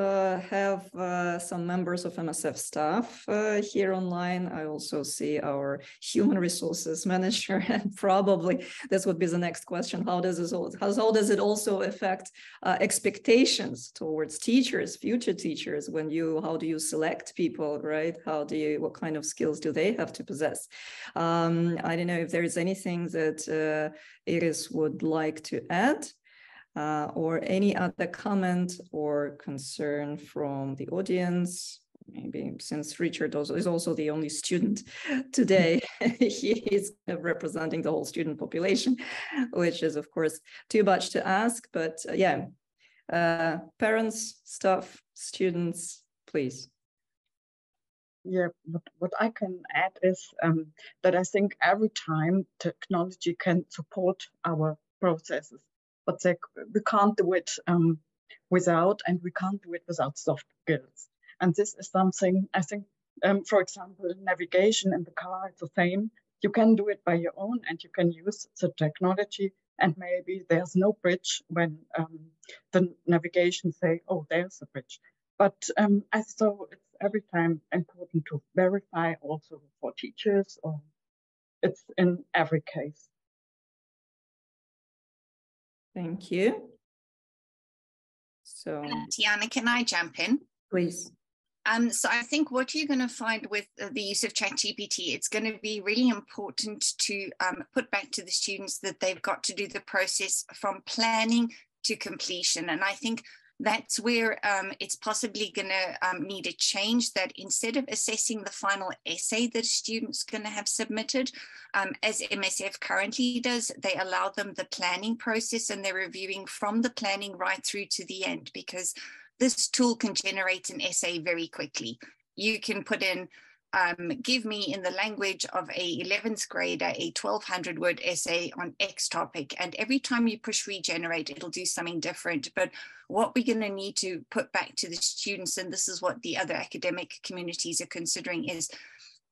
have some members of MSF staff here online. I also see our human resources manager, and probably this would be the next question. How does it also affect expectations towards teachers, future teachers? How do you select people, right? What kind of skills do they have to possess? I don't know if there is anything that Iris would like to add. Or any other comment or concern from the audience? Maybe since Richard is also the only student today, he is representing the whole student population, which is of course too much to ask, but yeah, parents, staff, students, please. Yeah, what I can add is that I think every time technology can support our processes, but we can't do it without soft skills. And this is something I think, for example, navigation in the car is the same. You can do it by your own and you can use the technology, and maybe there's no bridge when the navigation say, oh, there's a bridge. But so it's every time important to verify also for teachers, or it's in every case. Thank you. So, Tiana, can I jump in? Please. So I think what you're going to find with the use of ChatGPT, it's going to be really important to put back to the students that they've got to do the process from planning to completion. And I think that's where it's possibly going to need a change, that instead of assessing the final essay that a student's going to have submitted, as MSF currently does, they allow them the planning process and they're reviewing from the planning right through to the end, because this tool can generate an essay very quickly. You can put in, give me in the language of a 11th grader a 1200 word essay on X topic, and every time you push regenerate, it'll do something different. But what we're going to need to put back to the students, and this is what the other academic communities are considering, is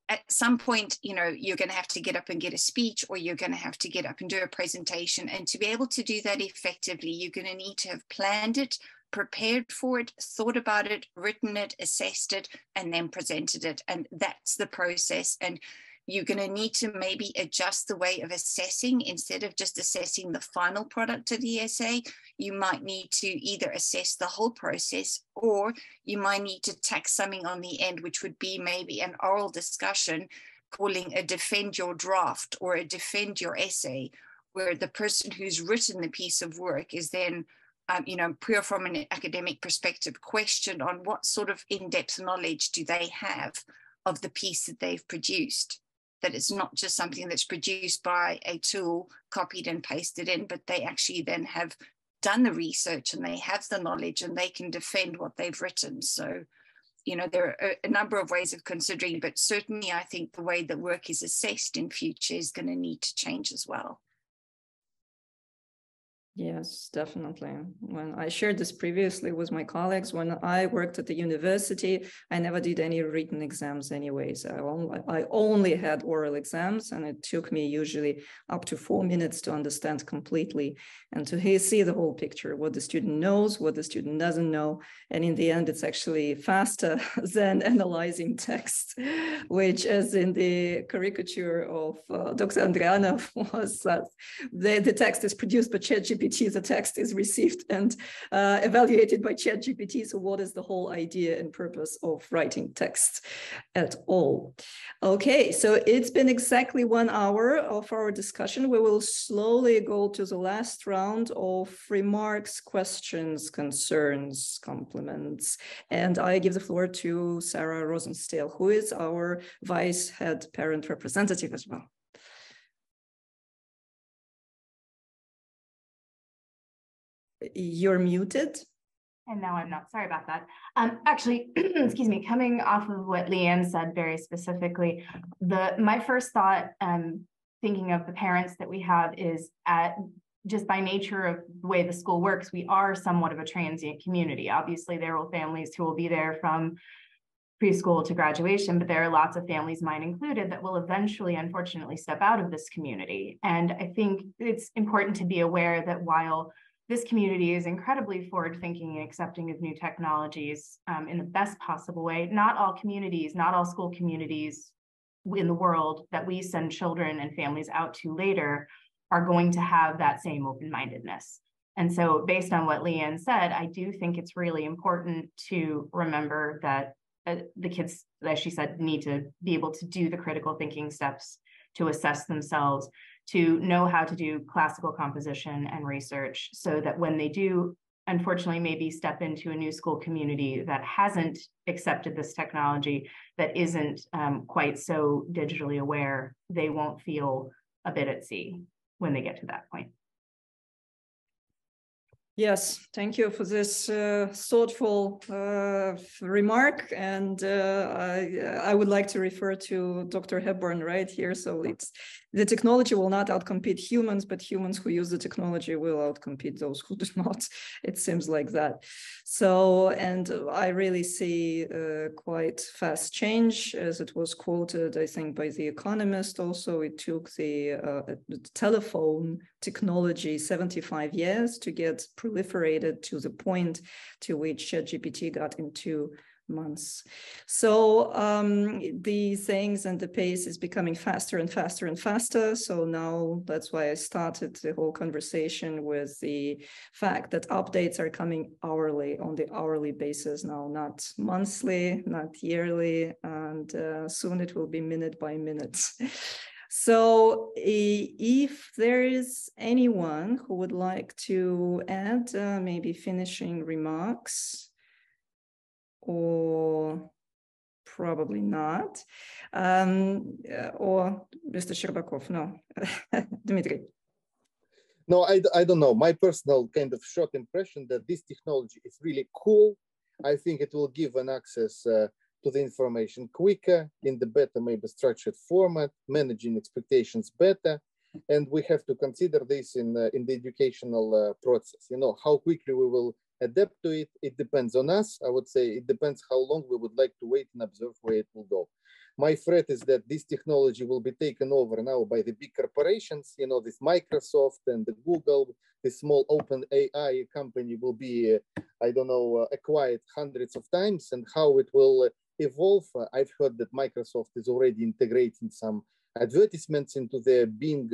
at some point, you know, you're going to have to get up and get a speech, or you're going to have to get up and do a presentation. And to be able to do that effectively, you're going to need to have planned it, prepared for it, thought about it, written it, assessed it, and then presented it. And that's the process. And you're going to need to maybe adjust the way of assessing. Instead of just assessing the final product of the essay, you might need to either assess the whole process, or you might need to tack something on the end, which would be maybe an oral discussion, calling a defend your draft or a defend your essay, where the person who's written the piece of work is then you know, pure from an academic perspective, questioned on what sort of in-depth knowledge do they have of the piece that they've produced. That it's not just something that's produced by a tool, copied and pasted in, but they actually then have done the research and they have the knowledge and they can defend what they've written. So, you know, there are a number of ways of considering, but certainly I think the way that work is assessed in future is going to need to change as well. Yes, definitely. When I shared this previously with my colleagues, when I worked at the university, I never did any written exams anyways. I only had oral exams, and it took me usually up to 4 minutes to understand completely and to see the whole picture, what the student knows, what the student doesn't know. And in the end, it's actually faster than analyzing text, which, as in the caricature of Dr. Andriana, was the text is produced by ChatGPT. The text is received and evaluated by ChatGPT. So what is the whole idea and purpose of writing text at all? Okay, so it's been exactly 1 hour of our discussion. We will slowly go to the last round of remarks, questions, concerns, compliments. And I give the floor to Sarah Rosenstale, who is our Vice Head Parent Representative as well. You're muted. And now I'm not. Sorry about that. Actually, excuse me, coming off of what Leanne said very specifically, my first thought, thinking of the parents that we have, is just by nature of the way the school works, we are somewhat of a transient community. Obviously, there will families who will be there from preschool to graduation, but there are lots of families, mine included, that will eventually, unfortunately, step out of this community. And I think it's important to be aware that while this community is incredibly forward-thinking and accepting of new technologies in the best possible way. Not all communities, not all school communities in the world that we send children and families out to later are going to have that same open-mindedness. And so based on what Leanne said, I do think it's really important to remember that the kids, as she said, need to be able to do the critical thinking steps to assess themselves, to know how to do classical composition and research, so that when they do, unfortunately, maybe step into a new school community that hasn't accepted this technology, that isn't quite so digitally aware, they won't feel a bit at sea when they get to that point. Yes, thank you for this thoughtful remark. And I would like to refer to Dr. Hepburn right here. So it's the technology will not outcompete humans, but humans who use the technology will outcompete those who do not. It seems like that. So, and I really see quite fast change, as it was quoted, I think, by The Economist also. It took the telephone technology 75 years to get proliferated to the point to which ChatGPT got in 2 months. So the things and the pace is becoming faster and faster and faster. So now that's why I started the whole conversation with the fact that updates are coming hourly, on the hourly basis now, not monthly, not yearly, and soon it will be minute by minute. So if there is anyone who would like to add maybe finishing remarks, or probably not, or Mr. Sherbakov, no, Dmitry. No, I don't know. My personal kind of short impression that this technology is really cool. I think it will give an access to the information quicker, in the better, maybe structured format, managing expectations better. And we have to consider this in the educational process. You know, how quickly we will adapt to it. It depends on us. I would say it depends how long we would like to wait and observe where it will go. My threat is that this technology will be taken over now by the big corporations. You know, this Microsoft and the Google, the small open AI company will be, I don't know, acquired hundreds of times, and how it will evolve. I've heard that Microsoft is already integrating some advertisements into their Bing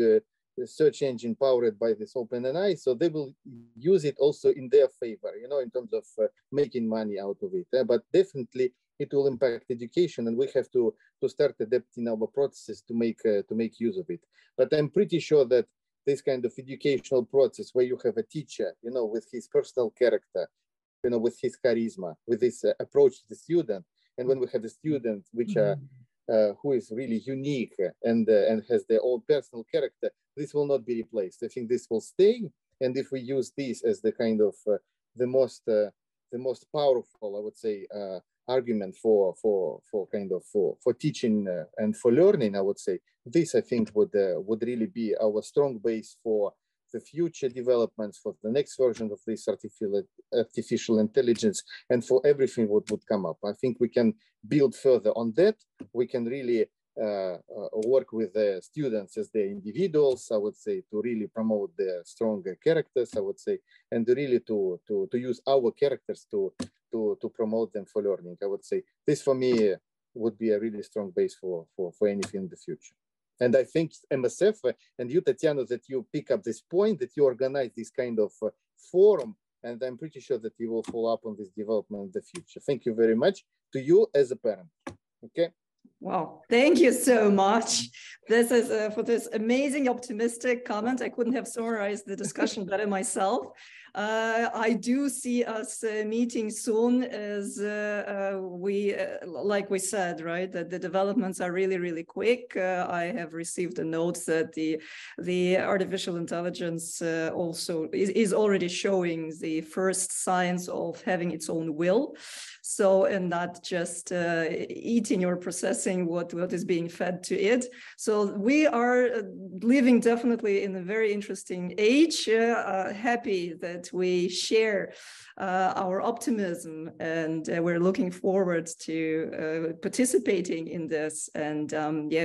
search engine powered by this OpenAI, so they will use it also in their favor, you know, in terms of making money out of it. But definitely it will impact education, and we have to start adapting our processes to make use of it. But I'm pretty sure that this kind of educational process, where you have a teacher, you know, with his personal character, you know, with his charisma, with this approach to the student, and when we have a student which are who is really unique and has their own personal character, this will not be replaced. I think this will stay, and if we use this as the kind of the most powerful, I would say, argument for teaching and for learning, I would say this, I think, would really be our strong base for the future developments, for the next version of this artificial intelligence, and for everything what would come up. I think we can build further on that. We can really work with the students as their individuals, I would say, to really promote their stronger characters, I would say, and really to use our characters to promote them for learning. I would say this, for me, would be a really strong base for anything in the future. And I think MSF and you, Tatiana, that you pick up this point, that you organize this kind of forum, and I'm pretty sure that you will follow up on this development in the future. Thank you very much to you as a parent. Okay. Wow, thank you so much. This is for this amazing optimistic comment. I couldn't have summarized the discussion better myself. I do see us meeting soon, as like we said, right, that the developments are really, really quick. I have received a note that the artificial intelligence also is already showing the first signs of having its own will. So, and not just eating or processing what is being fed to it. So we are living definitely in a very interesting age. Happy that that we share our optimism, and we're looking forward to participating in this and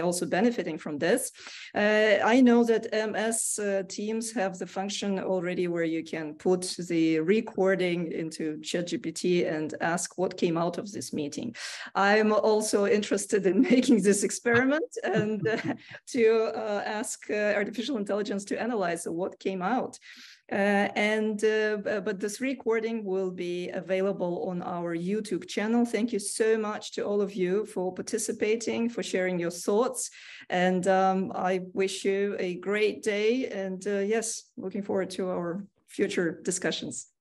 also benefiting from this. I know that MS Teams have the function already where you can put the recording into ChatGPT and ask what came out of this meeting. I'm also interested in making this experiment and to ask artificial intelligence to analyze what came out. But this recording will be available on our YouTube channel. Thank you so much to all of you for participating, for sharing your thoughts. And I wish you a great day. And yes, looking forward to our future discussions.